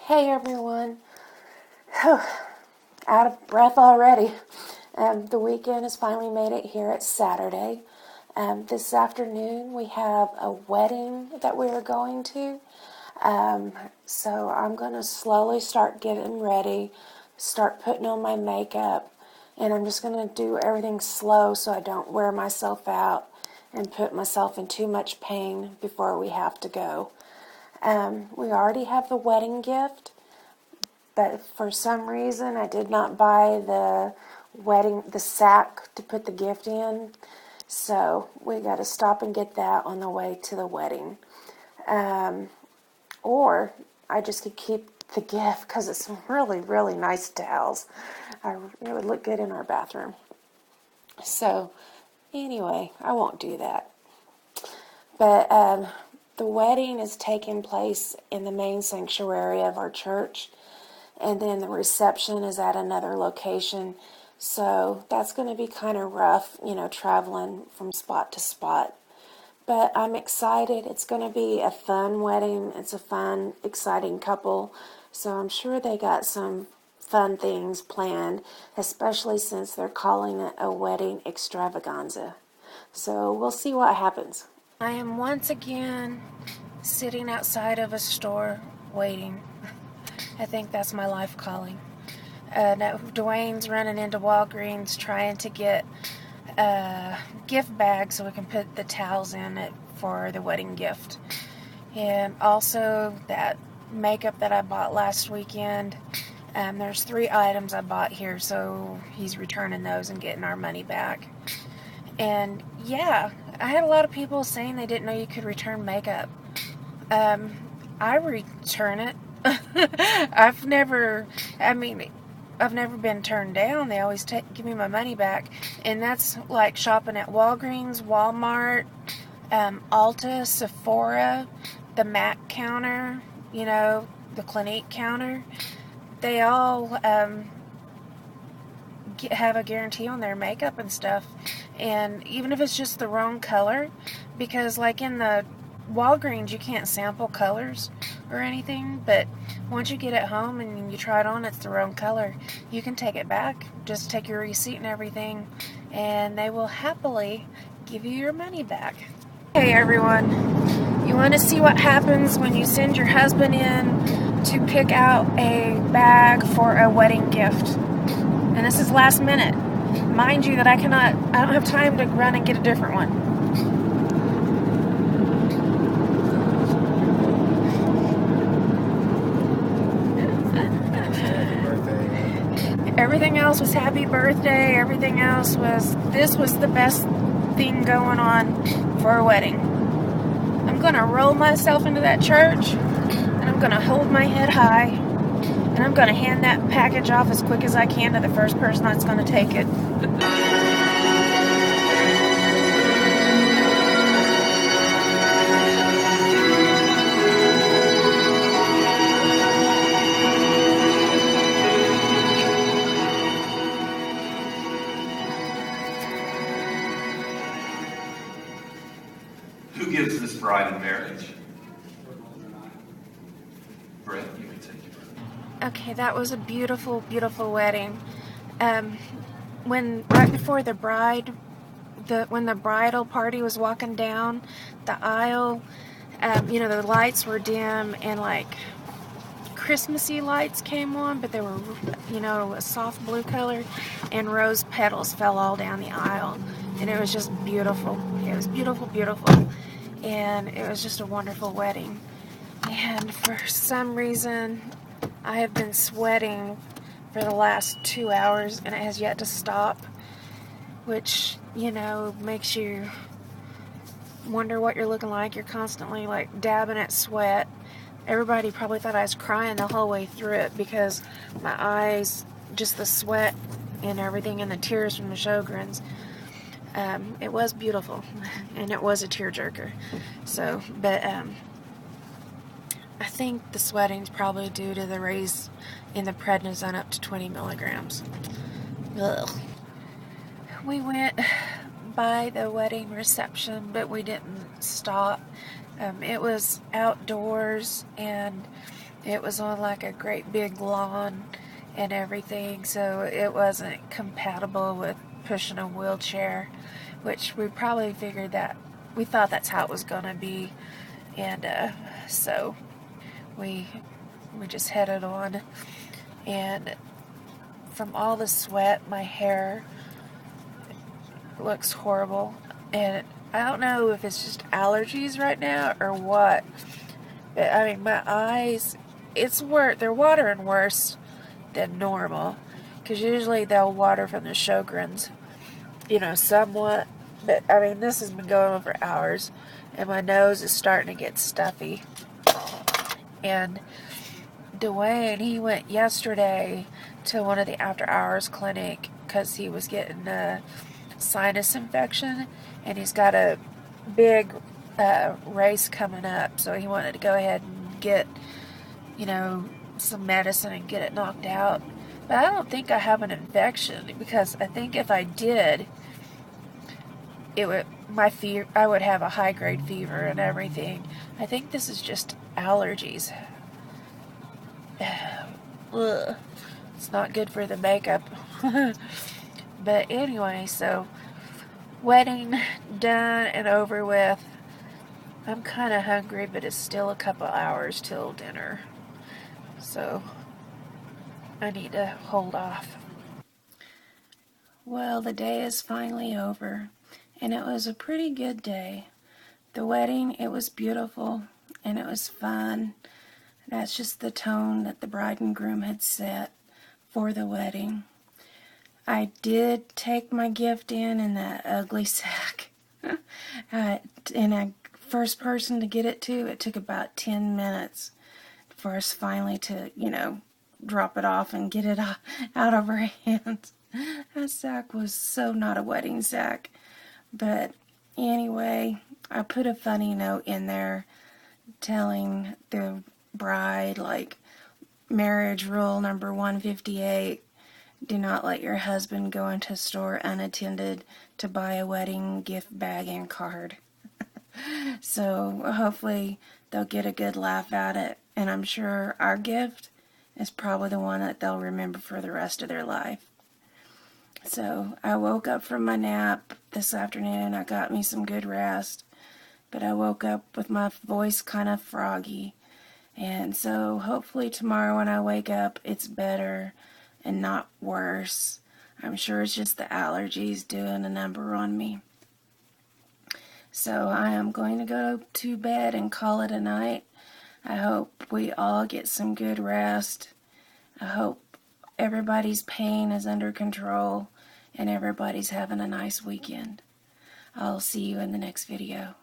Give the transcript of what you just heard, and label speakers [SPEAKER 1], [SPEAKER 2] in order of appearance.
[SPEAKER 1] Hey everyone. Out of breath already. The weekend has finally made it here. It's Saturday. This afternoon we have a wedding that we are going to. So I'm going to slowly start getting ready, start putting on my makeup, and I'm just going to do everything slow so I don't wear myself out and put myself in too much pain before we have to go. We already have the wedding gift, but for some reason I did not buy the sack to put the gift in. So we got to stop and get that on the way to the wedding. Or I just could keep the gift because it's some really, really nice towels. It would look good in our bathroom. So anyway, I won't do that. But the wedding is taking place in the main sanctuary of our church, and then the reception is at another location. So that's going to be kind of rough, traveling from spot to spot. But I'm excited. It's going to be a fun wedding. It's a fun, exciting couple. So I'm sure they got some fun things planned, especially since they're calling it a wedding extravaganza. So we'll see what happens. I am once again sitting outside of a store waiting. I think that's my life calling. Dwayne's running into Walgreens trying to get a gift bag so we can put the towels in it for the wedding gift. And also that makeup that I bought last weekend. There's 3 items I bought here, so he's returning those and getting our money back. And yeah, I had a lot of people saying they didn't know you could return makeup. I return it. I've never been turned down. They always give me my money back. And that's like shopping at Walgreens, Walmart, Ulta, Sephora, the MAC counter, the Clinique counter. They all have a guarantee on their makeup and stuff. And even if it's just the wrong color, because like in the Walgreens you can't sample colors or anything, but once you get it home and you try it on, it's the wrong color, you can take it back. Just take your receipt and everything, and they will happily give you your money back. Hey everyone, you want to see what happens when you send your husband in to pick out a bag for a wedding gift? And this is last minute. Mind you that I don't have time to run and get a different one. Everything else was happy birthday. Everything else this was the best thing going on for a wedding. I'm going to roll myself into that church, and I'm going to hold my head high, and I'm going to hand that package off as quick as I can to the first person that's going to take it.
[SPEAKER 2] Who gives this bride in marriage? Brett, you may take it.
[SPEAKER 1] Okay, that was a beautiful, beautiful wedding. Right before when the bridal party was walking down the aisle, the lights were dim and like Christmassy lights came on, but they were, a soft blue color, and rose petals fell all down the aisle, and it was just beautiful. It was beautiful, beautiful, and it was just a wonderful wedding. And for some reason, I have been sweating for the last 2 hours, and it has yet to stop, which, makes you wonder what you're looking like. You're constantly like dabbing at sweat. Everybody probably thought I was crying the whole way through it because my eyes, just the sweat and everything, and the tears from the Sjogren's. It was beautiful, and it was a tearjerker. So, but I think the sweating's probably due to the raise in the prednisone up to 20 milligrams. Ugh. We went by the wedding reception, but we didn't stop. It was outdoors, and it was on like a great big lawn and everything, so it wasn't compatible with pushing a wheelchair, which we probably figured that, we thought that's how it was going to be. And so we just headed on, and from all the sweat, my hair looks horrible, and I don't know if it's just allergies right now or what. But I mean, my eyes, they're watering worse than normal, because usually they'll water from the Sjogren's, somewhat. But I mean, this has been going on for hours, and my nose is starting to get stuffy. And Dwayne, he went yesterday to one of the after hours clinic because he was getting a sinus infection, and he's got a big race coming up, so he wanted to go ahead and get, some medicine and get it knocked out. But I don't think I have an infection, because I think if I did, I would have a high grade fever and everything. I think this is just allergies. Ugh. It's not good for the makeup. But anyway, so wedding done and over with. I'm kind of hungry, but it's still a couple hours till dinner, so I need to hold off. Well, the day is finally over, and it was a pretty good day. The wedding, it was beautiful, and it was fun. That's just the tone that the bride and groom had set for the wedding. I did take my gift in that ugly sack. And I first person to get it to, it took about 10 minutes for us finally to, drop it off and get it out of our hands. That sack was so not a wedding sack. But anyway, I put a funny note in there telling the bride, like, marriage rule number 158, do not let your husband go into a store unattended to buy a wedding gift bag and card. So hopefully they'll get a good laugh at it, and I'm sure our gift is probably the one that they'll remember for the rest of their life. So I woke up from my nap this afternoon. I got me some good rest, but I woke up with my voice kind of froggy. And so hopefully tomorrow when I wake up, it's better and not worse. I'm sure it's just the allergies doing a number on me. So I am going to go to bed and call it a night. I hope we all get some good rest. I hope everybody's pain is under control and everybody's having a nice weekend. I'll see you in the next video.